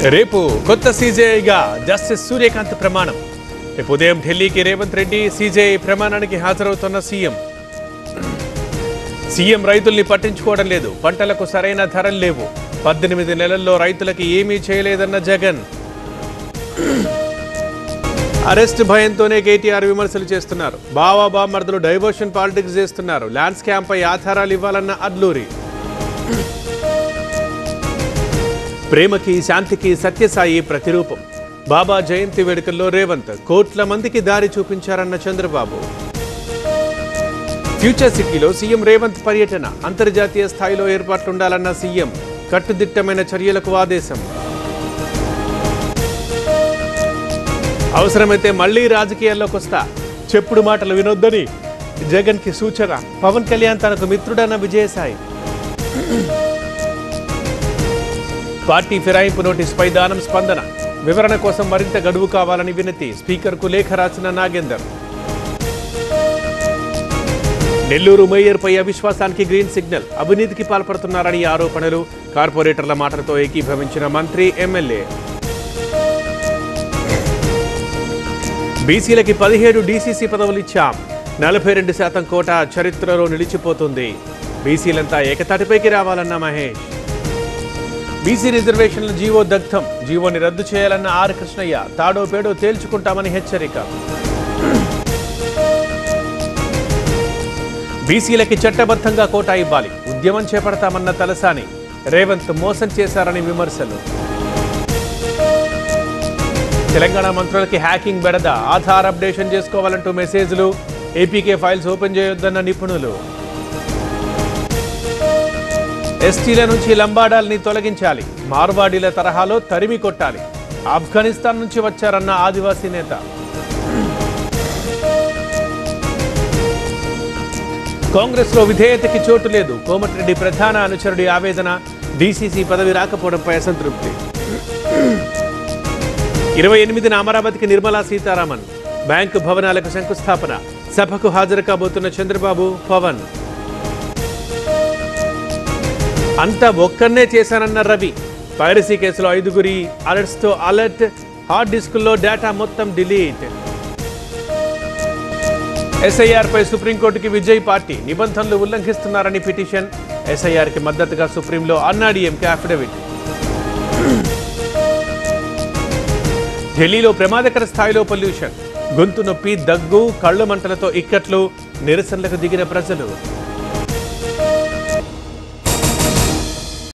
రేపు కొత్త సీజేఐగా జస్టిస్ సూర్యకాంత్ ప్రమాణం. రేపు ఉదయం ఢిల్లీకి రేవంత్ రెడ్డి సీజేఐ ప్రమాణానికి హాజరవుతున్న సీఎం రైతుల్ని పట్టించుకోవడం లేదు, పంటలకు సరైన ధరలు లేవు, 18 నెలల్లో రైతులకి ఏమీ చేయలేదన్న జగన్. అరెస్ట్ భయంతోనే కేటీఆర్ విమర్శలు చేస్తున్నారు. బామర్దులు డైవర్షన్ పాలిటిక్స్ చేస్తున్నారు. ల్యాండ్ స్కామ్ పై ఆధారాలు ఇవ్వాలన్న అడ్లూరి. ప్రేమకి శాంతికి సత్యసాయి ప్రతిరూపం. బాబా జయంతి వేడుకల్లో రేవంత్ కోట్ల మందికి దారి చూపించారన్న చంద్రబాబు. ఫ్యూచర్ సిటీలో సీఎం రేవంత్ పర్యటన. అంతర్జాతీయ స్థాయిలో ఏర్పాట్లుండాలన్న సీఎం. కట్టుదిట్టమైన చర్యలకు ఆదేశం. అవసరమైతే మళ్లీ రాజకీయాల్లోకి వస్తా, చెప్పుడు మాటలు వినొద్దని జగన్ కి సూచన. పవన్ కళ్యాణ్ తనకు మిత్రుడన్న విజయసాయి. పార్టీ ఫిరాయింపు నోటీసుపై దానం స్పందన. వివరణ కోసం మరింత గడువు కావాలని వినతి. స్పీకర్కు లేఖ రాసిన నాగేందర్. నెల్లూరు మేయర్పై అవిశ్వాసానికి గ్రీన్ సిగ్నల్. అవినీతికి పాల్పడుతున్నారని ఆరోపణలు. కార్పొరేటర్ల మాటలతో ఏకీభవించిన మంత్రి, ఎమ్మెల్యే. బీసీలకి 17 డీసీసీ పదవులు ఇచ్చాం. 42% కోట చరిత్రలో నిలిచిపోతుంది. బీసీలంతా ఏకతాటిపైకి రావాలన్న మహేష్. బీసీ రిజర్వేషన్ల జీవో దగ్ధం. జీవోని రద్దు చేయాలన్న ఆర్ కృష్ణయ్య. తాడో పేడో తేల్చుకుంటామని హెచ్చరిక. బీసీలకి చట్టబద్ధంగా కోటా ఇవ్వాలి, ఉద్యమం చేపడతామన్న తలసాని. రేవంత్ మోసం చేశారని విమర్శలు. తెలంగాణ మంత్రులకి హ్యాకింగ్ బెడద. ఆధార్ అప్డేషన్ చేసుకోవాలంటూ మెసేజ్లు. ఏపీకే ఫైల్స్ ఓపెన్ చేయొద్దన్న నిపుణులు. ఎస్టీల నుంచి లంబాడాల్ని తొలగించాలి, మార్వాడీల తరహాలో తరిమి కొట్టాలి. ఆఫ్ఘనిస్తాన్ నుంచి వచ్చారన్న ఆదివాసీ నేత. కాంగ్రెస్ లో విధేయతకి చోటు లేదు. కోమటిరెడ్డి ప్రధాన అనుచరుడి ఆవేదన. డీసీసీ పదవి రాకపోవడంపై అసంతృప్తి. 28న అమరావతికి నిర్మలా సీతారామన్. బ్యాంకు భవనాలకు శంకుస్థాపన. సభకు హాజరు కాబోతున్న చంద్రబాబు, పవన్. అంతా ఒక్కనే చేశానన్న రవి. పైరసీ కేసులో 5గురి అరెస్ట్తో అలర్ట్. హార్డ్ డిస్కుల్లో డేటా మొత్తం డిలీట్. ఎస్ఐఆర్ పై సుప్రీంకోర్టుకి విజయ్ పార్టీ. నిబంధనలు ఉల్లంఘిస్తున్నారని పిటిషన్. ఎస్ఐఆర్కి మద్దతుగా సుప్రీంలో అన్నాడీఎంకే అఫిడవిట్. ఢిల్లీలో ప్రమాదకర స్థాయిలో పొల్యూషన్. గొంతు నొప్పి, దగ్గు, కళ్ళు మంటలతో ఇక్కట్లు. నిరసనలకు దిగిన ప్రజలు.